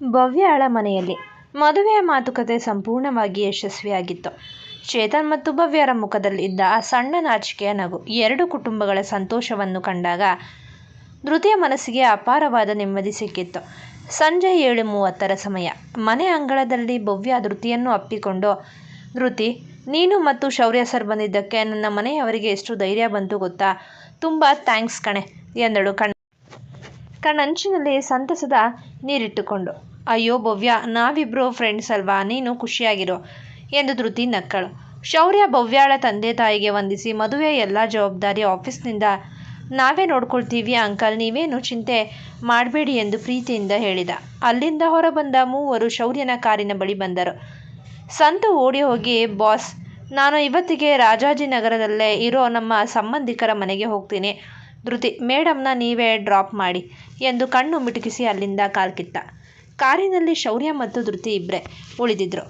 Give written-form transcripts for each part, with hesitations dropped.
ಭವ್ಯಾಳ ಮನೆಯಲ್ಲಿ ಮದುವೆಯ ಮಾತುಕತೆ ಸಂಪೂರ್ಣವಾಗಿ ಯಶಸ್ವಿಯಾಗಿತ್ತು. ಚೇತನ್ ಮತ್ತು ಭವ್ಯರ ಮುಖದಲ್ಲಿ ಇದ್ದ ಆ ಸಣ್ಣ ನಾಚಿಕೆಯ ನಗು ಎರಡು ಕುಟುಂಬಗಳ ಸಂತೋಷವನ್ನು ಕಂಡಾಗ ಧೃತಿಯ ಮನಸ್ಸಿಗೆ ಅಪಾರವಾದ ನೆಮ್ಮದಿ ಸಿಕ್ಕಿತ್ತು. ಸಂಜೆ 7:30 ಸಮಯ. ಮನೆ ಅಂಗಳದಲ್ಲಿ ಭವ್ಯ ಧೃತಿಯನ್ನು ಅಪ್ಪಿಕೊಂಡು, ಧೃತಿ, ನೀನು ಮತ್ತು ಶೌರ್ಯ ಸರ್ ಬಂದಿದ್ದಕ್ಕೆ ನನ್ನ ಮನೆಯವರಿಗೆ ಎಷ್ಟು ಧೈರ್ಯ ಬಂತು ಗೊತ್ತಾ? ತುಂಬ ಥ್ಯಾಂಕ್ಸ್ ಕಣೆ ಎಂದಳು ಕಣ್ಣಂಚಿನಲ್ಲಿ ಸಂತಸದ ನೀರಿಟ್ಟುಕೊಂಡು. ಅಯ್ಯೋ ಭವ್ಯ, ನಾವಿಬ್ರು ಫ್ರೆಂಡ್ಸ್ ಅಲ್ವಾ, ನೀನು ಖುಷಿಯಾಗಿರೋ ಎಂದು ಧೃತಿ ನಕ್ಕಳು. ಶೌರ್ಯ ಭವ್ಯಾಳ ತಂದೆ ತಾಯಿಗೆ ವಂದಿಸಿ, ಮದುವೆಯ ಎಲ್ಲ ಜವಾಬ್ದಾರಿ ಆಫೀಸ್ನಿಂದ ನಾವೇ ನೋಡ್ಕೊಳ್ತೀವಿ ಅಂಕಲ್, ನೀವೇನು ಚಿಂತೆ ಮಾಡಬೇಡಿ ಎಂದು ಪ್ರೀತಿಯಿಂದ ಹೇಳಿದ. ಅಲ್ಲಿಂದ ಹೊರಬಂದ ಮೂವರು ಶೌರ್ಯನ ಕಾರಿನ ಬಳಿ ಬಂದರು. ಸಂತು ಓಡಿ ಹೋಗಿ, ಬಾಸ್, ನಾನು ಇವತ್ತಿಗೆ ರಾಜಾಜಿನಗರದಲ್ಲೇ ಇರೋ ನಮ್ಮ ಸಂಬಂಧಿಕರ ಮನೆಗೆ ಹೋಗ್ತೀನಿ. ಧೃತಿ, ಮೇಡಮ್ನ ನೀವೇ ಡ್ರಾಪ್ ಮಾಡಿ ಎಂದು ಕಣ್ಣು ಮಿಟುಕಿಸಿ ಅಲ್ಲಿಂದ ಕಾಲ್ಕಿತ್ತ. ಕಾರಿನಲ್ಲಿ ಶೌರ್ಯ ಮತ್ತು ಧೃತಿ ಇಬ್ಬರೇ ಉಳಿದಿದ್ರು.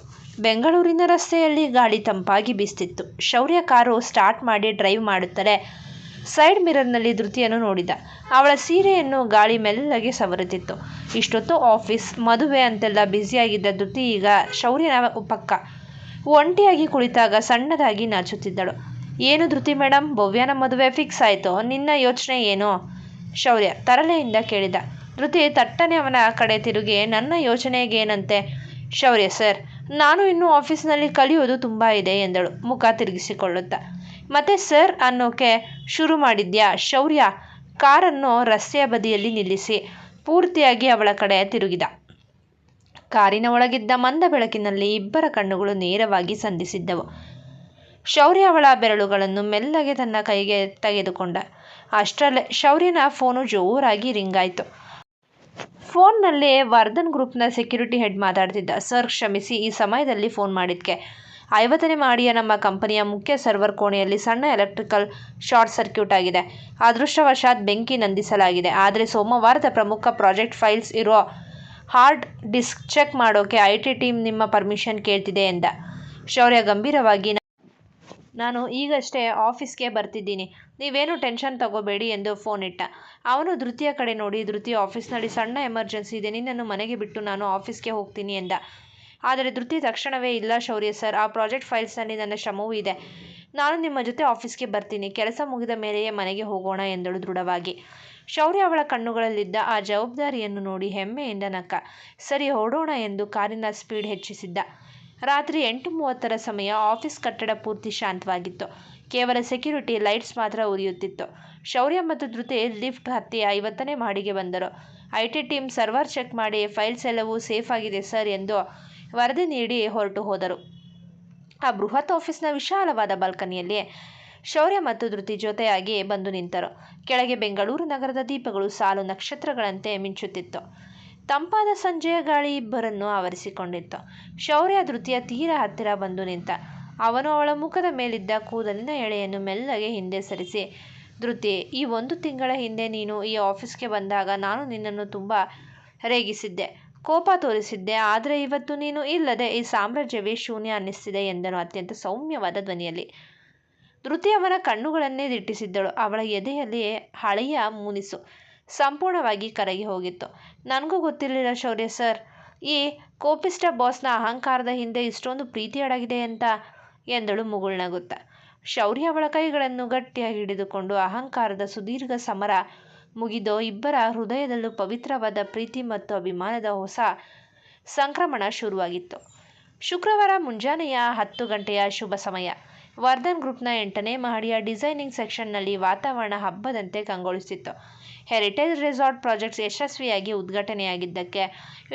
ಬೆಂಗಳೂರಿನ ರಸ್ತೆಯಲ್ಲಿ ಗಾಳಿ ತಂಪಾಗಿ ಬೀಸ್ತಿತ್ತು. ಶೌರ್ಯ ಕಾರು ಸ್ಟಾರ್ಟ್ ಮಾಡಿ ಡ್ರೈವ್ ಮಾಡುತ್ತಲೇ ಸೈಡ್ ಮಿರರ್ನಲ್ಲಿ ಧೃತಿಯನ್ನು ನೋಡಿದ. ಅವಳ ಸೀರೆಯನ್ನು ಗಾಳಿ ಮೆಲ್ಲಗೆ ಸವರುತ್ತಿತ್ತು. ಇಷ್ಟೊತ್ತು ಆಫೀಸ್, ಮದುವೆ ಅಂತೆಲ್ಲ ಬ್ಯುಸಿಯಾಗಿದ್ದ ಧೃತಿ ಈಗ ಶೌರ್ಯನ ಪಕ್ಕ ಒಂಟಿಯಾಗಿ ಕುಳಿತಾಗ ಸಣ್ಣದಾಗಿ ನಾಚುತ್ತಿದ್ದಳು. ಏನು ಧೃತಿ ಮೇಡಮ್, ಭವ್ಯನ ಮದುವೆ ಫಿಕ್ಸ್ ಆಯಿತು, ನಿನ್ನ ಯೋಚನೆ ಏನು? ಶೌರ್ಯ ತರಲೆಯಿಂದ ಕೇಳಿದ. ಧೃತಿ ತಟ್ಟನೆ ಅವನ ಕಡೆ ತಿರುಗಿ, ನನ್ನ ಯೋಚನೆಗೇನಂತೆ ಶೌರ್ಯ ಸರ್, ನಾನು ಇನ್ನೂ ಆಫೀಸ್ನಲ್ಲಿ ಕಲಿಯೋದು ತುಂಬ ಇದೆ ಎಂದಳು ಮುಖ ತಿರುಗಿಸಿಕೊಳ್ಳುತ್ತಾ. ಮತ್ತೆ ಸರ್ ಅನ್ನೋಕೆ ಶುರು ಮಾಡಿದ್ಯಾ? ಶೌರ್ಯ ಕಾರನ್ನು ರಸ್ತೆಯ ಬದಿಯಲ್ಲಿ ನಿಲ್ಲಿಸಿ ಪೂರ್ತಿಯಾಗಿ ಅವಳ ಕಡೆ ತಿರುಗಿದ. ಕಾರಿನ ಒಳಗಿದ್ದ ಮಂದ ಬೆಳಕಿನಲ್ಲಿ ಇಬ್ಬರ ಕಣ್ಣುಗಳು ನೇರವಾಗಿ ಸಂಧಿಸಿದ್ದವು. ಶೌರ್ಯ ಅವಳ ಬೆರಳುಗಳನ್ನು ಮೆಲ್ಲಗೆ ತನ್ನ ಕೈಗೆ ತೆಗೆದುಕೊಂಡ. ಅಷ್ಟರಲ್ಲೇ ಶೌರ್ಯನ ಫೋನು ಜೋರಾಗಿ ರಿಂಗ್ ಆಯಿತು. ಫೋನ್ನಲ್ಲಿ ವರ್ಧನ್ ಗ್ರೂಪ್ನ ಸೆಕ್ಯೂರಿಟಿ ಹೆಡ್ ಮಾತಾಡ್ತಿದ್ದ. ಸರ್ ಕ್ಷಮಿಸಿ, ಈ ಸಮಯದಲ್ಲಿ ಫೋನ್ ಮಾಡಿದ್ಕೆ. 50ನೇ ಮಹಡಿಯ ನಮ್ಮ ಕಂಪನಿಯ ಮುಖ್ಯ ಸರ್ವರ್ ಕೋಣೆಯಲ್ಲಿ ಸಣ್ಣ ಎಲೆಕ್ಟ್ರಿಕಲ್ ಶಾರ್ಟ್ ಸರ್ಕ್ಯೂಟ್ ಆಗಿದೆ. ಅದೃಷ್ಟವಶಾತ್ ಬೆಂಕಿ ನಂದಿಸಲಾಗಿದೆ. ಆದರೆ ಸೋಮವಾರದ ಪ್ರಮುಖ ಪ್ರಾಜೆಕ್ಟ್ ಫೈಲ್ಸ್ ಇರೋ ಹಾರ್ಡ್ ಡಿಸ್ಕ್ ಚೆಕ್ ಮಾಡೋಕೆ IT ಟೀಮ್ ನಿಮ್ಮ ಪರ್ಮಿಷನ್ ಕೇಳ್ತಿದೆ ಎಂದ. ಶೌರ್ಯ ಗಂಭೀರವಾಗಿ, ನಾನು ಈಗಷ್ಟೇ ಆಫೀಸ್ಗೆ ಬರ್ತಿದ್ದೀನಿ, ನೀವೇನು ಟೆನ್ಷನ್ ತಗೋಬೇಡಿ ಎಂದು ಫೋನ್ ಇಟ್ಟ. ಅವನು ಧೃತಿಯ ಕಡೆ ನೋಡಿ, ಧೃತಿ, ಆಫೀಸ್ನಲ್ಲಿ ಸಣ್ಣ ಎಮರ್ಜೆನ್ಸಿ ಇದೆ, ನಿನ್ನನ್ನು ಮನೆಗೆ ಬಿಟ್ಟು ನಾನು ಆಫೀಸ್ಗೆ ಹೋಗ್ತೀನಿ ಎಂದ. ಆದರೆ ಧೃತಿ ತಕ್ಷಣವೇ, ಇಲ್ಲ ಶೌರ್ಯ ಸರ್, ಆ ಪ್ರಾಜೆಕ್ಟ್ ಫೈಲ್ಸ್ನಲ್ಲಿ ನನ್ನ ಶ್ರಮವೂ ಇದೆ, ನಾನು ನಿಮ್ಮ ಜೊತೆ ಆಫೀಸ್ಗೆ ಬರ್ತೀನಿ, ಕೆಲಸ ಮುಗಿದ ಮೇಲೆಯೇ ಮನೆಗೆ ಹೋಗೋಣ ಎಂದಳು ದೃಢವಾಗಿ. ಶೌರ್ಯ ಅವಳ ಕಣ್ಣುಗಳಲ್ಲಿದ್ದ ಆ ಜವಾಬ್ದಾರಿಯನ್ನು ನೋಡಿ ಹೆಮ್ಮೆಯಿಂದ ನಕ್ಕ. ಸರಿ, ಹೊರಡೋಣ ಎಂದು ಕಾರಿನ ಸ್ಪೀಡ್ ಹೆಚ್ಚಿಸಿದ್ದ. ರಾತ್ರಿ 8:30 ಸಮಯ. ಆಫೀಸ್ ಕಟ್ಟಡ ಪೂರ್ತಿ ಶಾಂತವಾಗಿತ್ತು. ಕೇವಲ ಸೆಕ್ಯೂರಿಟಿ ಲೈಟ್ಸ್ ಮಾತ್ರ ಉರಿಯುತ್ತಿತ್ತು. ಶೌರ್ಯ ಮತ್ತು ಧೃತಿ ಲಿಫ್ಟ್ ಹತ್ತಿ 50ನೇ ಮಹಡಿಗೆ ಬಂದರು. IT ಟೀಮ್ ಸರ್ವರ್ ಚೆಕ್ ಮಾಡಿ ಫೈಲ್ಸ್ ಎಲ್ಲವೂ ಸೇಫ್ ಆಗಿದೆ ಸರ್ ಎಂದು ವರದಿ ನೀಡಿ ಹೊರಟು ಹೋದರು. ಆ ಬೃಹತ್ ಆಫೀಸ್ನ ವಿಶಾಲವಾದ ಬಾಲ್ಕನಿಯಲ್ಲಿ ಶೌರ್ಯ ಮತ್ತು ಧೃತಿ ಜೊತೆಯಾಗಿ ಬಂದು ನಿಂತರು. ಕೆಳಗೆ ಬೆಂಗಳೂರು ನಗರದ ದೀಪಗಳು ಸಾಲು ನಕ್ಷತ್ರಗಳಂತೆ ಮಿಂಚುತ್ತಿತ್ತು. ತಂಪಾದ ಸಂಜೆಯ ಗಾಳಿ ಇಬ್ಬರನ್ನು ಆವರಿಸಿಕೊಂಡಿತ್ತು. ಶೌರ್ಯ ಧೃತಿಯ ತೀರ ಹತ್ತಿರ ಬಂದು ನಿಂತ. ಅವನು ಅವಳ ಮುಖದ ಮೇಲಿದ್ದ ಕೂದಲಿನ ಎಳೆಯನ್ನು ಮೆಲ್ಲಗೆ ಹಿಂದೆ ಸರಿಸಿ, ಧೃತಿ, ಈ 1 ತಿಂಗಳ ಹಿಂದೆ ನೀನು ಈ ಆಫೀಸ್ಗೆ ಬಂದಾಗ ನಾನು ನಿನ್ನನ್ನು ತುಂಬ ರೇಗಿಸಿದ್ದೆ, ಕೋಪ ತೋರಿಸಿದ್ದೆ. ಆದರೆ ಇವತ್ತು ನೀನು ಇಲ್ಲದೆ ಈ ಸಾಮ್ರಾಜ್ಯವೇ ಶೂನ್ಯ ಅನ್ನಿಸ್ತಿದೆ ಎಂದನು ಅತ್ಯಂತ ಸೌಮ್ಯವಾದ ಧ್ವನಿಯಲ್ಲಿ. ಧೃತಿ ಅವನ ಕಣ್ಣುಗಳನ್ನೇ ದಿಟ್ಟಿಸಿದ್ದಳು. ಅವಳ ಎದೆಯಲ್ಲಿ ಹಳೆಯ ಮುನಿಸು ಸಂಪೂರ್ಣವಾಗಿ ಕರಗಿ ಹೋಗಿತ್ತು. ನನಗೂ ಗೊತ್ತಿರಲಿಲ್ಲ ಶೌರ್ಯ ಸರ್, ಈ ಕೋಪಿಷ್ಟ ಬಾಸ್ನ ಅಹಂಕಾರದ ಹಿಂದೆ ಇಷ್ಟೊಂದು ಪ್ರೀತಿ ಅಡಗಿದೆ ಅಂತ ಎಂದಳು ಮುಗುಳ್ನಗುತ್ತಾ. ಶೌರ್ಯ ಅವಳ ಕೈಗಳನ್ನು ಗಟ್ಟಿಯಾಗಿ ಹಿಡಿದುಕೊಂಡು, ಅಹಂಕಾರದ ಸುದೀರ್ಘ ಸಮರ ಮುಗಿದೋ ಇಬ್ಬರ ಹೃದಯದಲ್ಲೂ ಪವಿತ್ರವಾದ ಪ್ರೀತಿ ಮತ್ತು ಅಭಿಮಾನದ ಹೊಸ ಸಂಕ್ರಮಣ ಶುರುವಾಗಿತ್ತು. ಶುಕ್ರವಾರ ಮುಂಜಾನೆಯ 10 ಗಂಟೆಯ ಶುಭ ಸಮಯ. ವರ್ಧನ್ ಗ್ರೂಪ್ನ 8ನೇ ಮಹಡಿಯ ಡಿಸೈನಿಂಗ್ ಸೆಕ್ಷನ್ನಲ್ಲಿ ವಾತಾವರಣ ಹಬ್ಬದಂತೆ ಕಂಗೊಳಿಸುತ್ತಿತ್ತು. ಹೆರಿಟೇಜ್ ರೆಸಾರ್ಟ್ ಪ್ರಾಜೆಕ್ಟ್ಸ್ ಯಶಸ್ವಿಯಾಗಿ ಉದ್ಘಾಟನೆಯಾಗಿದ್ದಕ್ಕೆ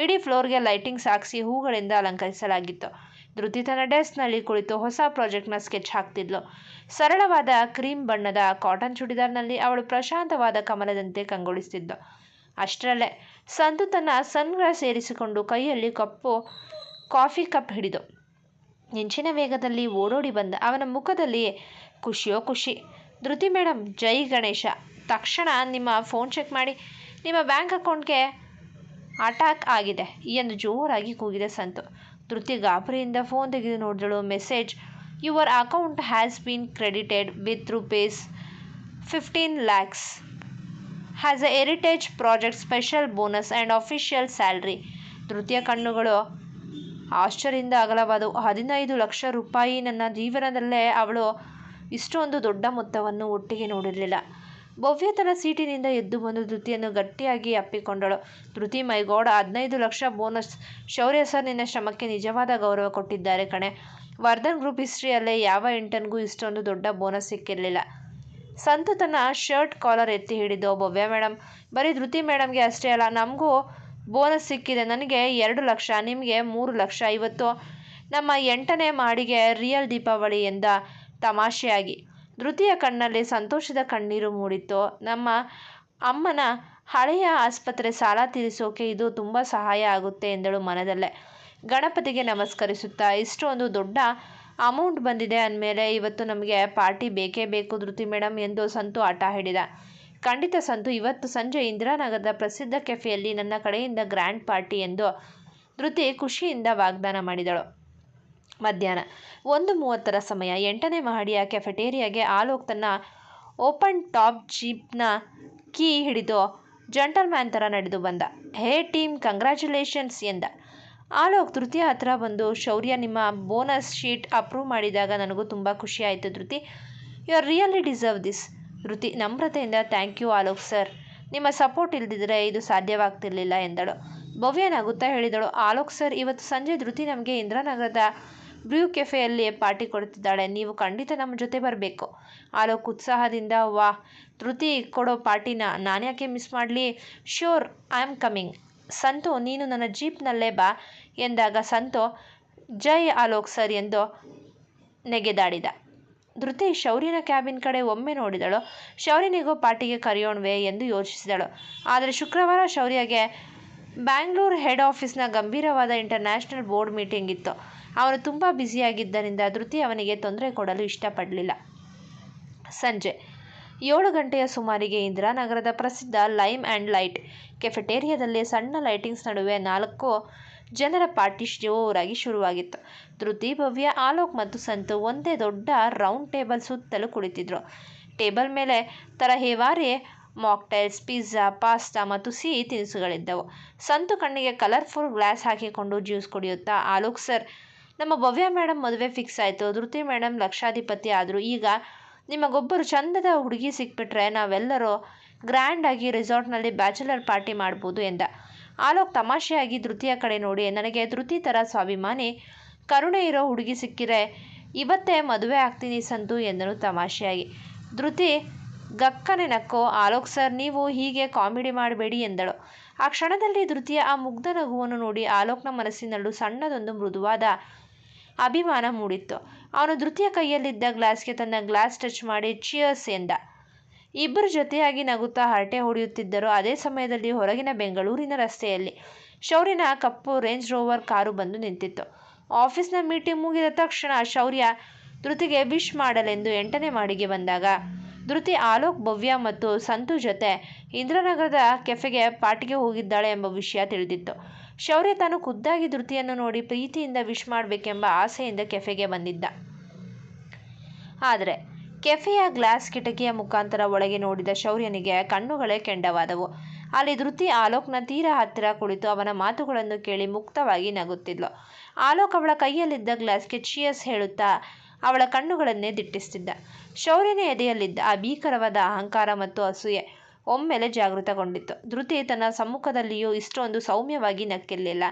ಇಡೀ ಫ್ಲೋರ್ಗೆ ಲೈಟಿಂಗ್ಸ್ ಹಾಕಿಸಿ ಹೂಗಳಿಂದ ಅಲಂಕರಿಸಲಾಗಿತ್ತು. ಧೃತಿ ತನ್ನ ಡೆಸ್ಕ್ನಲ್ಲಿ ಕುಳಿತು ಹೊಸ ಪ್ರಾಜೆಕ್ಟ್ನ ಸ್ಕೆಚ್ ಹಾಕ್ತಿದ್ಲು. ಸರಳವಾದ ಕ್ರೀಮ್ ಬಣ್ಣದ ಕಾಟನ್ ಚೂಡಿದಾರ್ನಲ್ಲಿ ಅವಳು ಪ್ರಶಾಂತವಾದ ಕಮಲದಂತೆ ಕಂಗೊಳಿಸುತ್ತಿದ್ಲು. ಅಷ್ಟರಲ್ಲೇ ಸಂತು ತನ್ನ ಸನ್ಗ್ಲಾಸ್ ಸೇರಿಸಿಕೊಂಡು ಕೈಯಲ್ಲಿ ಕಾಫಿ ಕಪ್ ಹಿಡಿದು ಮಿಂಚಿನ ವೇಗದಲ್ಲಿ ಓಡೋಡಿ ಬಂದ. ಅವನ ಮುಖದಲ್ಲಿ ಖುಷಿಯೋ ಖುಷಿ. ಧೃತಿ ಮೇಡಮ್, ಜೈ ಗಣೇಶ, ತಕ್ಷಣ ನಿಮ್ಮ ಫೋನ್ ಚೆಕ್ ಮಾಡಿ, ನಿಮ್ಮ ಬ್ಯಾಂಕ್ ಅಕೌಂಟ್ಗೆ ಅಟ್ಯಾಕ್ ಆಗಿದೆ ಎಂದು ಜೋರಾಗಿ ಕೂಗಿದ ಸಂತು. ಧೃತಿ ಗಾಬರಿಯಿಂದ ಫೋನ್ ತೆಗೆದು ನೋಡಿದಳು. Message, your account has been credited with ₹15 lakhs has a heritage project special bonus and official salary. ಧೃತಿಯ ಕಣ್ಣುಗಳು ಆಶ್ಚರ್ಯದಿಂದ ಅಗಲವಾದವು. 15 ಲಕ್ಷ ರೂಪಾಯಿ! ನನ್ನ ಜೀವನದಲ್ಲೇ ಅವಳು ಇಷ್ಟೊಂದು ದೊಡ್ಡ ಮೊತ್ತವನ್ನು ಒಟ್ಟಿಗೆ ನೋಡಿರಲಿಲ್ಲ. ಭವ್ಯ ತನ್ನ ಸೀಟಿನಿಂದ ಎದ್ದು ಬಂದು ಧೃತಿಯನ್ನು ಗಟ್ಟಿಯಾಗಿ ಅಪ್ಪಿಕೊಂಡಳು. ಧೃತಿ, ಮೈ ಗಾಡ್, 15 ಲಕ್ಷ ಬೋನಸ್! ಶೌರ್ಯ ಸರ್ ನಿನ್ನ ಶ್ರಮಕ್ಕೆ ನಿಜವಾದ ಗೌರವ ಕೊಟ್ಟಿದ್ದಾರೆ ಕಣೆ. ವರ್ಧನ್ ಗ್ರೂಪ್ ಹಿಸ್ಟ್ರಿಯಲ್ಲೇ ಯಾವ ಇಂಟರ್ನ್ಗೂ ಇಷ್ಟೊಂದು ದೊಡ್ಡ ಬೋನಸ್ ಸಿಕ್ಕಿರಲಿಲ್ಲ. ಸಂತು ತನ್ನ ಶರ್ಟ್ ಕಾಲರ್ ಎತ್ತಿ ಹಿಡಿದು, ಭವ್ಯ ಮೇಡಮ್, ಬರೀ ಧೃತಿ ಮೇಡಮ್ಗೆ ಅಷ್ಟೇ ಅಲ್ಲ, ನಮಗೂ ಬೋನಸ್ ಸಿಕ್ಕಿದೆ. ನನಗೆ 2 ಲಕ್ಷ, ನಿಮಗೆ 3 ಲಕ್ಷ. ಇವತ್ತು ನಮ್ಮ 8ನೇ ಮಹಡಿಗೆ ರಿಯಲ್ ದೀಪಾವಳಿ ಎಂದ ತಮಾಷೆಯಾಗಿ. ಧೃತಿಯ ಕಣ್ಣಲ್ಲಿ ಸಂತೋಷದ ಕಣ್ಣೀರು ಮೂಡಿತ್ತು. ನಮ್ಮ ಅಮ್ಮನ ಹಳೆಯ ಆಸ್ಪತ್ರೆ ಸಾಲ ತೀರಿಸೋಕೆ ಇದು ತುಂಬ ಸಹಾಯ ಆಗುತ್ತೆ ಎಂದಳು ಮನದಲ್ಲೇ. ಗಣಪತಿಗೆ ನಮಸ್ಕರಿಸುತ್ತಾ, ಇಷ್ಟೊಂದು ದೊಡ್ಡ ಅಮೌಂಟ್ ಬಂದಿದೆ ಅಂದಮೇಲೆ ಇವತ್ತು ನಮಗೆ ಪಾರ್ಟಿ ಬೇಕೇ ಬೇಕು ಧೃತಿ ಮೇಡಮ್ ಎಂದು ಸಂತು ಹಠ ಹಿಡಿದ. ಖಂಡಿತ ಸಂತು, ಇವತ್ತು ಸಂಜೆ ಇಂದಿರಾನಗರದ ಪ್ರಸಿದ್ಧ ಕೆಫೆಯಲ್ಲಿ ನನ್ನ ಕಡೆಯಿಂದ ಗ್ರ್ಯಾಂಡ್ ಪಾರ್ಟಿ ಎಂದು ಧೃತಿ ಖುಷಿಯಿಂದ ವಾಗ್ದಾನ ಮಾಡಿದಳು. ಮಧ್ಯಾಹ್ನ 1:30 ಸಮಯ. 8ನೇ ಮಹಡಿಯ ಕೆಫೆಟೇರಿಯಾಗೆ ಆಲೋಕ್ ತನ್ನ ಓಪನ್ ಟಾಪ್ ಜೀಪ್ನ ಕೀ ಹಿಡಿದು ಜಂಟಲ್ಮ್ಯಾನ್ ಥರ ನಡೆದು ಬಂದ. ಹೇ ಟೀಮ್, ಕಂಗ್ರ್ಯಾಚುಲೇಷನ್ಸ್ ಎಂದ. ಆಲೋಕ್ ಧೃತಿಯ ಹತ್ರ ಬಂದು, ಶೌರ್ಯ ನಿಮ್ಮ ಬೋನಸ್ ಶೀಟ್ ಅಪ್ರೂವ್ ಮಾಡಿದಾಗ ನನಗೂ ತುಂಬ ಖುಷಿ ಆಯಿತು Dhriti. You are really deserve this. Dhriti ನಮ್ರತೆಯಿಂದ, ಥ್ಯಾಂಕ್ ಯು ಆಲೋಕ್ ಸರ್, ನಿಮ್ಮ ಸಪೋರ್ಟ್ ಇಲ್ಲದಿದ್ದರೆ ಇದು ಸಾಧ್ಯವಾಗ್ತಿರ್ಲಿಲ್ಲ ಎಂದಳು. ಭವ್ಯ ನಗುತ್ತಾ ಹೇಳಿದಳು, ಆಲೋಕ್ ಸರ್, ಇವತ್ತು ಸಂಜೆ ಧೃತಿ ನಮಗೆ ಇಂದಿರಾನಗರದ ಬ್ರ್ಯೂ ಕೆಫೆಯಲ್ಲಿ ಪಾರ್ಟಿ ಕೊಡ್ತಿದ್ದಾಳೆ. ನೀವು ಖಂಡಿತ ನಮ್ಮ ಜೊತೆ ಬರಬೇಕು. ಆಲೋಕ್ ಉತ್ಸಾಹದಿಂದ, ವಾಹ್, ಧೃತಿ ಕೊಡೋ ಪಾರ್ಟಿನ ನಾನ್ಯಾಕೆ ಮಿಸ್ ಮಾಡಲಿ? Sure, I am coming. Santhu, ನೀನು ನನ್ನ ಜೀಪ್ನಲ್ಲೇ ಬಾ ಎಂದಾಗ ಸಂತು ಜೈ ಆಲೋಕ್ ಸರ್ ಎಂದು ನೆಗೆದಾಡಿದ. ಧೃತಿ ಶೌರ್ಯನ ಕ್ಯಾಬಿನ್ ಕಡೆ ಒಮ್ಮೆ ನೋಡಿದಳು. ಶೌರ್ಯನಿಗೂ ಪಾರ್ಟಿಗೆ ಕರೆಯೋಣವೇ ಎಂದು ಯೋಚಿಸಿದಳು. ಆದರೆ ಶುಕ್ರವಾರ ಶೌರ್ಯಗೆ ಬ್ಯಾಂಗ್ಳೂರ್ ಹೆಡ್ ಆಫೀಸ್ನ ಗಂಭೀರವಾದ ಇಂಟರ್ನ್ಯಾಷನಲ್ ಬೋರ್ಡ್ ಮೀಟಿಂಗ್ ಇತ್ತು. ಅವನು ತುಂಬ ಬ್ಯುಸಿಯಾಗಿದ್ದರಿಂದ ಧೃತಿ ಅವನಿಗೆ ತೊಂದರೆ ಕೊಡಲು ಇಷ್ಟಪಡಲಿಲ್ಲ. ಸಂಜೆ 7 ಗಂಟೆಯ ಸುಮಾರಿಗೆ ಇಂದಿರಾನಗರದ ಪ್ರಸಿದ್ಧ ಲೈಮ್ ಆ್ಯಂಡ್ ಲೈಟ್ ಕೆಫೆಟೇರಿಯಾದಲ್ಲಿ ಸಣ್ಣ ಲೈಟಿಂಗ್ಸ್ ನಡುವೆ 4 ಜನರ ಪಾರ್ಟಿ ಜೋರಾಗಿ ಶುರುವಾಗಿತ್ತು. ಧೃತಿ, ಭವ್ಯ, ಆಲೋಕ್ ಮತ್ತು ಸಂತು ಒಂದೇ ದೊಡ್ಡ ರೌಂಡ್ ಟೇಬಲ್ ಸುತ್ತಲೂ ಕುಳಿತಿದ್ರು. ಟೇಬಲ್ ಮೇಲೆ ತರಹೇವಾರಿ ಮಾಕ್ಟೈಲ್ಸ್, ಪಿಜ್ಜಾ, ಪಾಸ್ತಾ ಮತ್ತು ಸಿಹಿ ತಿನಿಸುಗಳಿದ್ದವು. ಸಂತು ಕಣ್ಣಿಗೆ ಕಲರ್ಫುಲ್ ಗ್ಲಾಸ್ ಹಾಕಿಕೊಂಡು ಜ್ಯೂಸ್ ಕುಡಿಯುತ್ತಾ, ಆಲೋಕ್ ಸರ್, ನಮ್ಮ ಭವ್ಯ ಮೇಡಮ್ ಮದುವೆ ಫಿಕ್ಸ್ ಆಯಿತು. ಧೃತಿ ಮೇಡಮ್ ಲಕ್ಷಾಧಿಪತಿ ಆದರು. ಈಗ ನಿಮಗೊಬ್ಬರು ಚಂದದ ಹುಡುಗಿ ಸಿಕ್ಬಿಟ್ರೆ ನಾವೆಲ್ಲರೂ ಗ್ರ್ಯಾಂಡಾಗಿ ರೆಸಾರ್ಟ್ನಲ್ಲಿ ಬ್ಯಾಚುಲರ್ ಪಾರ್ಟಿ ಮಾಡ್ಬೋದು ಎಂದ. ಆಲೋಕ್ ತಮಾಷೆಯಾಗಿ ಧೃತಿಯ ಕಡೆ ನೋಡಿ, ನನಗೆ ಧೃತಿ ಥರ ಸ್ವಾಭಿಮಾನಿ, ಕರುಣೆ ಇರೋ ಹುಡುಗಿ ಸಿಕ್ಕಿರೆ ಇವತ್ತೇ ಮದುವೆ ಆಗ್ತೀನಿ ಸಂತು ಎಂದನು ತಮಾಷೆಯಾಗಿ. ಧೃತಿ ಗಕ್ಕನೆ ನಕ್ಕು, ಆಲೋಕ್ ಸರ್, ನೀವು ಹೀಗೆ ಕಾಮಿಡಿ ಮಾಡಬೇಡಿ ಎಂದಳು. ಆ ಕ್ಷಣದಲ್ಲಿ ಧೃತಿಯ ಆ ಮುಗ್ಧ ನಗುವನ್ನು ನೋಡಿ ಆಲೋಕ್ನ ಮನಸ್ಸಿನಲ್ಲೂ ಸಣ್ಣದೊಂದು ಮೃದುವಾದ ಅಭಿಮಾನ ಮೂಡಿತ್ತು. ಅವನು ಧೃತಿಯ ಕೈಯಲ್ಲಿದ್ದ ಗ್ಲಾಸ್ಗೆ ತನ್ನ ಗ್ಲಾಸ್ ಟಚ್ ಮಾಡಿ ಚಿಯರ್ಸ್ ಎಂದ. ಇಬ್ಬರು ಜೊತೆಯಾಗಿ ನಗುತ್ತಾ ಹರಟೆ ಹೊಡೆಯುತ್ತಿದ್ದರು. ಅದೇ ಸಮಯದಲ್ಲಿ ಹೊರಗಿನ ಬೆಂಗಳೂರಿನ ರಸ್ತೆಯಲ್ಲಿ ಶೌರ್ಯನ ಕಪ್ಪು ರೇಂಜ್ ರೋವರ್ ಕಾರು ಬಂದು ನಿಂತಿತ್ತು. ಆಫೀಸ್ನ ಮೀಟಿಂಗ್ ಮುಗಿದ ತಕ್ಷಣ ಶೌರ್ಯ ಧೃತಿಗೆ ವಿಶ್ ಮಾಡಲೆಂದು 8ನೇ ಮಹಡಿಗೆ ಬಂದಾಗ ಧೃತಿ ಆಲೋಕ್, ಭವ್ಯ ಮತ್ತು ಸಂತು ಜೊತೆ ಇಂದಿರಾನಗರದ ಕೆಫೆಗೆ ಪಾರ್ಟಿಗೆ ಹೋಗಿದ್ದಾಳೆ ಎಂಬ ವಿಷಯ ತಿಳಿದಿತ್ತು. ಶೌರ್ಯ ತಾನು ಖುದ್ದಾಗಿ ಧೃತಿಯನ್ನು ನೋಡಿ ಪ್ರೀತಿಯಿಂದ ವಿಶ್ ಮಾಡಬೇಕೆಂಬ ಆಸೆಯಿಂದ ಕೆಫೆಗೆ ಬಂದಿದ್ದ. ಆದರೆ ಕೆಫೆಯ ಗ್ಲಾಸ್ ಕಿಟಕಿಯ ಮುಖಾಂತರ ಒಳಗೆ ನೋಡಿದ ಶೌರ್ಯನಿಗೆ ಕಣ್ಣುಗಳೇ ಕೆಂಡವಾದವು. ಅಲ್ಲಿ ಧೃತಿ ಆಲೋಕ್ನ ತೀರಾ ಹತ್ತಿರ ಕುಳಿತು ಅವನ ಮಾತುಗಳನ್ನು ಕೇಳಿ ಮುಕ್ತವಾಗಿ ನಗುತ್ತಿದ್ಲು. ಆಲೋಕ್ ಅವಳ ಕೈಯಲ್ಲಿದ್ದ ಗ್ಲಾಸ್ಗೆ ಚಿಯರ್ಸ್ ಹೇಳುತ್ತಾ ಅವಳ ಕಣ್ಣುಗಳನ್ನೇ ದಿಟ್ಟಿಸ್ತಿದ್ದ. ಶೌರ್ಯನ ಎದೆಯಲ್ಲಿದ್ದ ಆ ಭೀಕರವಾದ ಅಹಂಕಾರ ಮತ್ತು ಅಸೂಯೆ ಒಮ್ಮೆಲೆ ಜಾಗೃತಗೊಂಡಿತ್ತು. ಧೃತಿ ತನ್ನ ಸಮ್ಮುಖದಲ್ಲಿಯೂ ಇಷ್ಟೊಂದು ಸೌಮ್ಯವಾಗಿ ನಕ್ಕಿರಲಿಲ್ಲ.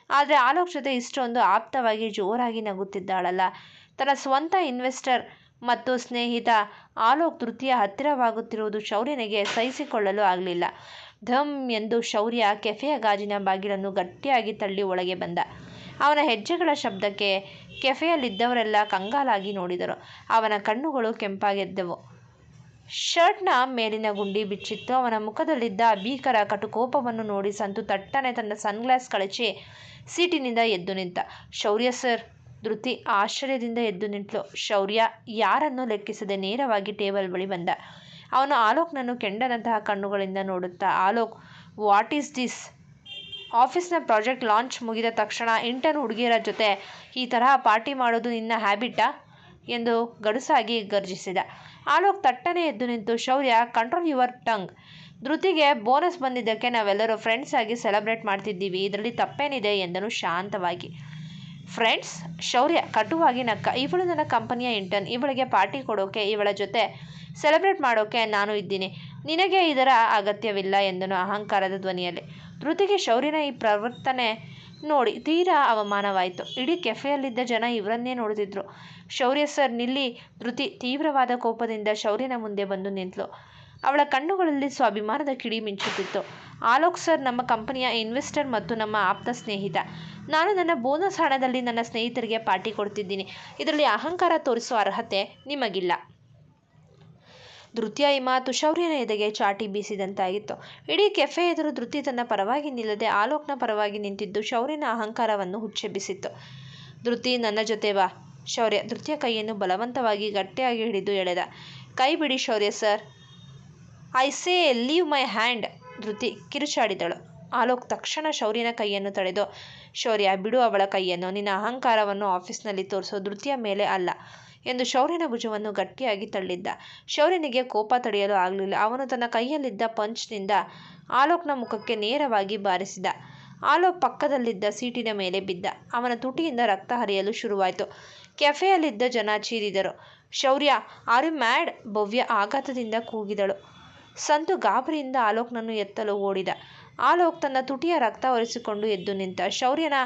ಆದರೆ ಆಲೋಕ್ ಜೊತೆ ಇಷ್ಟೊಂದು ಆಪ್ತವಾಗಿ ಜೋರಾಗಿ ನಗುತ್ತಿದ್ದಾಳಲ್ಲ. ತನ್ನ ಸ್ವಂತ ಇನ್ವೆಸ್ಟರ್ ಮತ್ತು ಸ್ನೇಹಿತ ಆಲೋಕ್ ಧೃತಿಯ ಹತ್ತಿರವಾಗುತ್ತಿರುವುದು ಶೌರ್ಯನಿಗೆ ಸಹಿಸಿಕೊಳ್ಳಲು ಆಗಲಿಲ್ಲ. ಧಮ್ ಎಂದು ಶೌರ್ಯ ಕೆಫೆಯ ಗಾಜಿನ ಬಾಗಿಲನ್ನು ಗಟ್ಟಿಯಾಗಿ ತಳ್ಳಿ ಒಳಗೆ ಬಂದ. ಅವನ ಹೆಜ್ಜೆಗಳ ಶಬ್ದಕ್ಕೆ ಕೆಫೆಯಲ್ಲಿದ್ದವರೆಲ್ಲ ಕಂಗಾಲಾಗಿ ನೋಡಿದರು. ಅವನ ಕಣ್ಣುಗಳು ಕೆಂಪಾಗೆದ್ದವು. ಶರ್ಟ್ನ ಮೇಲಿನ ಗುಂಡಿ ಬಿಚ್ಚಿತ್ತು. ಅವನ ಮುಖದಲ್ಲಿದ್ದ ಭೀಕರ ಕಟುಕೋಪವನ್ನು ನೋಡಿ ಸಂತು ತಟ್ಟನೆ ತನ್ನ ಸನ್ಗ್ಲಾಸ್ ಕಳಚಿ ಸೀಟಿನಿಂದ ಎದ್ದು ನಿಂತ. ಶೌರ್ಯ ಸರ್. ಧೃತಿ ಆಶ್ಚರ್ಯದಿಂದ ಎದ್ದು ನಿಂತಳು. ಶೌರ್ಯ ಯಾರನ್ನೂ ಲೆಕ್ಕಿಸದೆ ನೇರವಾಗಿ ಟೇಬಲ್ ಬಳಿ ಬಂದ. ಅವನು ಆಲೋಕ್ನನ್ನು ಕೆಂಡದಂತಹ ಕಣ್ಣುಗಳಿಂದ ನೋಡುತ್ತಾ, ಆಲೋಕ್, ವಾಟ್ ಈಸ್ ದಿಸ್? ಆಫೀಸ್ನ ಪ್ರಾಜೆಕ್ಟ್ ಲಾಂಚ್ ಮುಗಿದ ತಕ್ಷಣ ಇಂಟರ್ನ್ ಹುಡುಗಿಯರ ಜೊತೆ ಈ ತರಹ ಪಾರ್ಟಿ ಮಾಡೋದು ನಿನ್ನ ಹ್ಯಾಬಿಟಾ ಎಂದು ಗಡುಸಾಗಿ ಗರ್ಜಿಸಿದ. ಆಲೋಕ್ ತಟ್ಟನೆ ಎದ್ದು ನಿಂತು, ಶೌರ್ಯ, ಕಂಟ್ರೋಲ್ ಯುವರ್ ಟಂಗ್. ಧೃತಿಗೆ ಬೋನಸ್ ಬಂದಿದ್ದಕ್ಕೆ ನಾವೆಲ್ಲರೂ ಫ್ರೆಂಡ್ಸ್ ಆಗಿ ಸೆಲೆಬ್ರೇಟ್ ಮಾಡ್ತಿದ್ದೀವಿ, ಇದರಲ್ಲಿ ತಪ್ಪೇನಿದೆ ಎಂದನು ಶಾಂತವಾಗಿ. ಫ್ರೆಂಡ್ಸ್? ಶೌರ್ಯ ಕಟುವಾಗಿ ನಕ್ಕ. ಇವಳು ನನ್ನ ಕಂಪನಿಯ ಇಂಟರ್ನ್, ಇವಳಿಗೆ ಪಾರ್ಟಿ ಕೊಡೋಕೆ, ಇವಳ ಜೊತೆ ಸೆಲೆಬ್ರೇಟ್ ಮಾಡೋಕೆ ನಾನು ಇದ್ದೀನಿ, ನಿನಗೆ ಇದರ ಅಗತ್ಯವಿಲ್ಲ ಎಂದನು ಅಹಂಕಾರದ ಧ್ವನಿಯಲ್ಲಿ. ಧೃತಿಗೆ ಶೌರ್ಯನ ಈ ಪ್ರವರ್ತನೆ ನೋಡಿ ತೀರಾ ಅವಮಾನವಾಯಿತು. ಇಡೀ ಕೆಫೆಯಲ್ಲಿದ್ದ ಜನ ಇವರನ್ನೇ ನೋಡುತ್ತಿದ್ರು. ಶೌರ್ಯ ಸರ್ ನಿಲ್ಲಿ. ಧೃತಿ ತೀವ್ರವಾದ ಕೋಪದಿಂದ ಶೌರ್ಯನ ಮುಂದೆ ಬಂದು ನಿಂತಳು. ಅವಳ ಕಣ್ಣುಗಳಲ್ಲಿ ಸ್ವಾಭಿಮಾನದ ಕಿಡಿ ಮಿಂಚುತ್ತಿತ್ತು. ಆಲೋಕ್ ಸರ್ ನಮ್ಮ ಕಂಪನಿಯ ಇನ್ವೆಸ್ಟರ್ ಮತ್ತು ನಮ್ಮ ಆಪ್ತ ಸ್ನೇಹಿತ. ನಾನು ನನ್ನ ಬೋನಸ್ ಹಣದಲ್ಲಿ ನನ್ನ ಸ್ನೇಹಿತರಿಗೆ ಪಾರ್ಟಿ ಕೊಡ್ತಿದ್ದೀನಿ, ಇದರಲ್ಲಿ ಅಹಂಕಾರ ತೋರಿಸುವ ಅರ್ಹತೆ ನಿಮಗಿಲ್ಲ. ಧೃತಿಯ ಈ ಮಾತು ಶೌರ್ಯನ ಎದೆಗೆ ಚಾಟಿ ಬೀಸಿದಂತಾಗಿತ್ತು. ಇಡೀ ಕೆಫೆ ಎದುರು ಧೃತಿ ತನ್ನ ಪರವಾಗಿ ನಿಲ್ಲದೆ ಆಲೋಕ್ನ ಪರವಾಗಿ ನಿಂತಿದ್ದು ಶೌರ್ಯನ ಅಹಂಕಾರವನ್ನು ಹುಚ್ಚೆಬ್ಬಿಸಿತ್ತು. ಧೃತಿ ನನ್ನ ಜೊತೆ ಬಾ. ಶೌರ್ಯ ಧೃತಿಯ ಕೈಯನ್ನು ಬಲವಂತವಾಗಿ ಗಟ್ಟಿಯಾಗಿ ಹಿಡಿದು ಎಳೆದ. ಕೈ ಬಿಡಿ Shaurya sir. I say leave my hand. Dhriti ಕಿರುಚಾಡಿದಳು. ಆಲೋಕ್ ತಕ್ಷಣ ಶೌರ್ಯನ ಕೈಯನ್ನು ತಡೆದು, ಶೌರ್ಯ ಬಿಡು ಅವಳ ಕೈಯನ್ನು, ನಿನ್ನ ಅಹಂಕಾರವನ್ನು ಆಫೀಸ್ನಲ್ಲಿ ತೋರಿಸೋ, ಧೃತಿಯ ಮೇಲೆ ಅಲ್ಲ ಎಂದು ಶೌರ್ಯನ ಭುಜವನ್ನು ಗಟ್ಟಿಯಾಗಿ ತಳ್ಳಿದ್ದ. ಶೌರ್ಯನಿಗೆ ಕೋಪ ತಡೆಯಲು ಆಗಲಿಲ್ಲ. ಅವನು ತನ್ನ ಕೈಯಲ್ಲಿದ್ದ ಪಂಚ್ನಿಂದ ಆಲೋಕ್ನ ಮುಖಕ್ಕೆ ನೇರವಾಗಿ ಬಾರಿಸಿದ. ಆಲೋಕ್ ಪಕ್ಕದಲ್ಲಿದ್ದ ಸೀಟಿನ ಮೇಲೆ ಬಿದ್ದ. ಅವನ ತುಟಿಯಿಂದ ರಕ್ತ ಹರಿಯಲು ಶುರುವಾಯಿತು. ಕೆಫೆಯಲ್ಲಿದ್ದ ಜನ ಚೀರಿದರು. ಶೌರ್ಯ ಆರ್ ಯು ಮ್ಯಾಡ್? ಭವ್ಯ ಆಘಾತದಿಂದ ಕೂಗಿದಳು. ಸಂತು ಗಾಬರಿಯಿಂದ ಆಲೋಕ್ನನ್ನು ಎತ್ತಲು ಓಡಿದ. ಆಲೋಕ್ ತನ್ನ ತುಟಿಯ ರಕ್ತ ಒರೆಸಿಕೊಂಡು ಎದ್ದು ನಿಂತ. ಶೌರ್ಯನ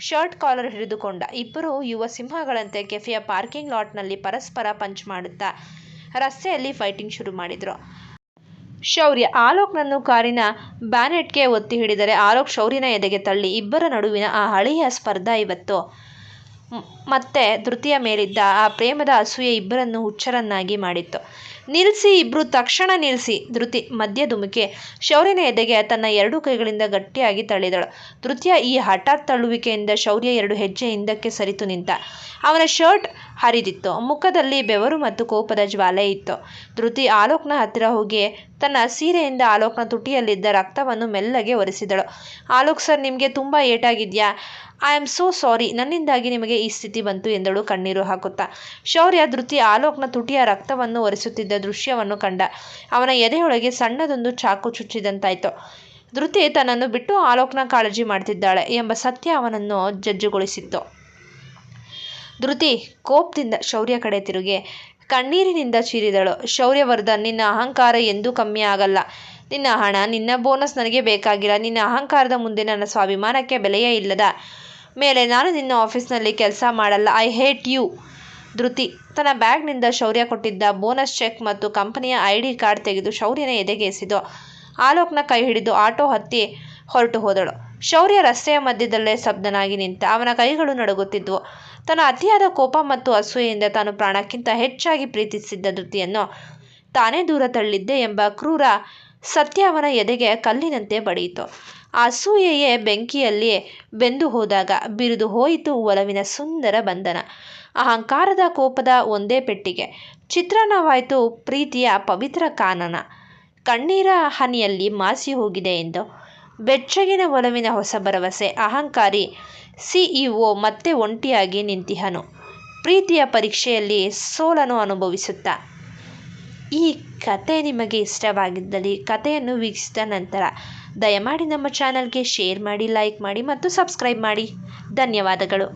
ಶರ್ಟ್ ಕಾಲರ್ ಹಿಡಿದುಕೊಂಡ. ಇಬ್ಬರು ಯುವ ಸಿಂಹಗಳಂತೆ ಕೆಫೆಯ ಪಾರ್ಕಿಂಗ್ ಲಾಟ್ನಲ್ಲಿ ಪರಸ್ಪರ ಪಂಚ್ ಮಾಡುತ್ತಾ ರಸ್ತೆಯಲ್ಲಿ ಫೈಟಿಂಗ್ ಶುರು ಮಾಡಿದ್ರು. ಶೌರ್ಯ ಆಲೋಕ್ನನ್ನು ಕಾರಿನ ಬ್ಯಾನೆಟ್ಗೆ ಒತ್ತಿ ಹಿಡಿದರೆ ಆಲೋಕ್ ಶೌರ್ಯನ ಎದೆಗೆ ತಳ್ಳಿ. ಇಬ್ಬರ ನಡುವಿನ ಆ ಹಳೆಯ ಸ್ಪರ್ಧಾ ಇವತ್ತು ಮತ್ತೆ ಧೃತಿಯ ಮೇಲಿದ್ದ ಆ ಪ್ರೇಮದ ಅಸೂಯೆ ಇಬ್ಬರನ್ನು ಹುಚ್ಚರನ್ನಾಗಿ ಮಾಡಿತ್ತು. ನಿಲ್ಲಿಸಿ, ಇಬ್ರು ತಕ್ಷಣ ನಿಲ್ಲಿಸಿ. ಧೃತಿ ಮಧ್ಯ ಧುಮುಕಿ ಶೌರ್ಯನ ಎದೆಗೆ ತನ್ನ ಎರಡೂ ಕೈಗಳಿಂದ ಗಟ್ಟಿಯಾಗಿ ತಳ್ಳಿದಳು. ಧೃತಿಯ ಈ ಹಠಾತ್ ತಳ್ಳುವಿಕೆಯಿಂದ ಶೌರ್ಯ 2 ಹೆಜ್ಜೆ ಹಿಂದಕ್ಕೆ ಸರಿತು ನಿಂತ. ಅವನ ಶರ್ಟ್ ಹರಿದಿತ್ತು. ಮುಖದಲ್ಲಿ ಬೆವರು ಮತ್ತು ಕೋಪದ ಜ್ವಾಲೆ ಇತ್ತು. ಧೃತಿ ಆಲೋಕ್ನ ಹತ್ತಿರ ಹೋಗಿ ತನ್ನ ಸೀರೆಯಿಂದ ಆಲೋಕ್ನ ತುಟಿಯಲ್ಲಿದ್ದ ರಕ್ತವನ್ನು ಮೆಲ್ಲಗೆ ಒರೆಸಿದಳು. ಆಲೋಕ್ ಸರ್, ನಿಮಗೆ ತುಂಬ ಏಟಾಗಿದೆಯಾ? ಐ ಆಮ್ ಸೋ ಸಾರಿ, ನನ್ನಿಂದಾಗಿ ನಿಮಗೆ ಈ ಸ್ಥಿತಿ ಬಂತು ಎಂದಳು ಕಣ್ಣೀರು ಹಾಕುತ್ತಾ. ಶೌರ್ಯ ಧೃತಿ ಆಲೋಕ್ನ ತುಟಿಯ ರಕ್ತವನ್ನು ಒರೆಸುತ್ತಿದ್ದ ದೃಶ್ಯವನ್ನು ಕಂಡ. ಅವನ ಎದೆಯೊಳಗೆ ಸಣ್ಣದೊಂದು ಚಾಕು ಚುಚ್ಚಿದಂತಾಯಿತು. ಧೃತಿ ತನ್ನನ್ನು ಬಿಟ್ಟು ಆಲೋಕ್ನ ಕಾಳಜಿ ಮಾಡ್ತಿದ್ದಾಳೆ ಎಂಬ ಸತ್ಯ ಅವನನ್ನು ಜಜ್ಜುಗೊಳಿಸಿತ್ತು. ಧೃತಿ ಕೋಪದಿಂದ ಶೌರ್ಯ ಕಡೆ ತಿರುಗಿ ಕಣ್ಣೀರಿನಿಂದ ಚೀರಿದಳು. ಶೌರ್ಯವರ್ಧನ್, ನಿನ್ನ ಅಹಂಕಾರ ಎಂದೂ ಕಮ್ಮಿ ಆಗಲ್ಲ. ನಿನ್ನ ಹಣ, ನಿನ್ನ ಬೋನಸ್ ನನಗೆ ಬೇಕಾಗಿಲ್ಲ. ನಿನ್ನ ಅಹಂಕಾರದ ಮುಂದೆ ನನ್ನ ಸ್ವಾಭಿಮಾನಕ್ಕೆ ಬೆಲೆಯೇ ಇಲ್ಲದ ಮೇಲೆ ನಾನು ನಿನ್ನ ಆಫೀಸ್ನಲ್ಲಿ ಕೆಲಸ ಮಾಡಲ್ಲ. I hate you. ಧೃತಿ ತನ್ನ ಬ್ಯಾಗ್ನಿಂದ ಶೌರ್ಯ ಕೊಟ್ಟಿದ್ದ ಬೋನಸ್ ಚೆಕ್ ಮತ್ತು ಕಂಪನಿಯ ID ಕಾರ್ಡ್ ತೆಗೆದು ಶೌರ್ಯನ ಎದೆಗೆ ಎಸೆದು ಆಲೋಕ್ನ ಕೈ ಹಿಡಿದು ಆಟೋ ಹತ್ತಿ ಹೊರಟು ಹೋದಳು. ಶೌರ್ಯ ರಸ್ತೆಯ ಮಧ್ಯದಲ್ಲೇ ಸ್ತಬ್ಧನಾಗಿ ನಿಂತ. ಅವನ ಕೈಗಳು ನಡುಗುತ್ತಿದ್ದವು. ತನ್ನ ಅತಿಯಾದ ಕೋಪ ಮತ್ತು ಅಸೂಯೆಯಿಂದ ತಾನು ಪ್ರಾಣಕ್ಕಿಂತ ಹೆಚ್ಚಾಗಿ ಪ್ರೀತಿಸಿದ್ದ ಧೃತಿಯನ್ನು ತಾನೇ ದೂರ ತಳ್ಳಿದ್ದೆ ಎಂಬ ಕ್ರೂರ ಸತ್ಯ ಅವನ ಎದೆಗೆ ಕಲ್ಲಿನಂತೆ ಬಡಿಯಿತು. ಆ ಅಸೂಯೆಯೇ ಬೆಂಕಿಯಲ್ಲಿ ಬೆಂದು ಹೋದಾಗ ಬಿರಿದು ಹೋಯಿತು ಒಲವಿನ ಸುಂದರ ಬಂಧನ. ಅಹಂಕಾರದ ಕೋಪದ ಒಂದೇ ಪೆಟ್ಟಿಗೆ ಚಿತ್ರಣವಾಯಿತು ಪ್ರೀತಿಯ ಪವಿತ್ರ ಕಾನನ. ಕಣ್ಣೀರ ಹನಿಯಲ್ಲಿ ಮಾಸಿ ಹೋಗಿದೆ ಎಂದು ಬೆಚ್ಚಗಿನ ಒಲವಿನ ಹೊಸ ಭರವಸೆ. ಅಹಂಕಾರಿ CEO ಮತ್ತೆ ಒಂಟಿಯಾಗಿ ನಿಂತಿಹನು, ಪ್ರೀತಿಯ ಪರೀಕ್ಷೆಯಲ್ಲಿ ಸೋಲನ್ನು ಅನುಭವಿಸುತ್ತಾ. ಈ ಕತೆ ನಿಮಗೆ ಇಷ್ಟವಾಗಿದ್ದಲ್ಲಿ ಕಥೆಯನ್ನು ವೀಕ್ಷಿಸಿದ ನಂತರ ದಯಮಾಡಿ ನಮ್ಮ ಚಾನಲ್ಗೆ ಶೇರ್ ಮಾಡಿ, ಲೈಕ್ ಮಾಡಿ ಮತ್ತು ಸಬ್ಸ್ಕ್ರೈಬ್ ಮಾಡಿ. ಧನ್ಯವಾದಗಳು.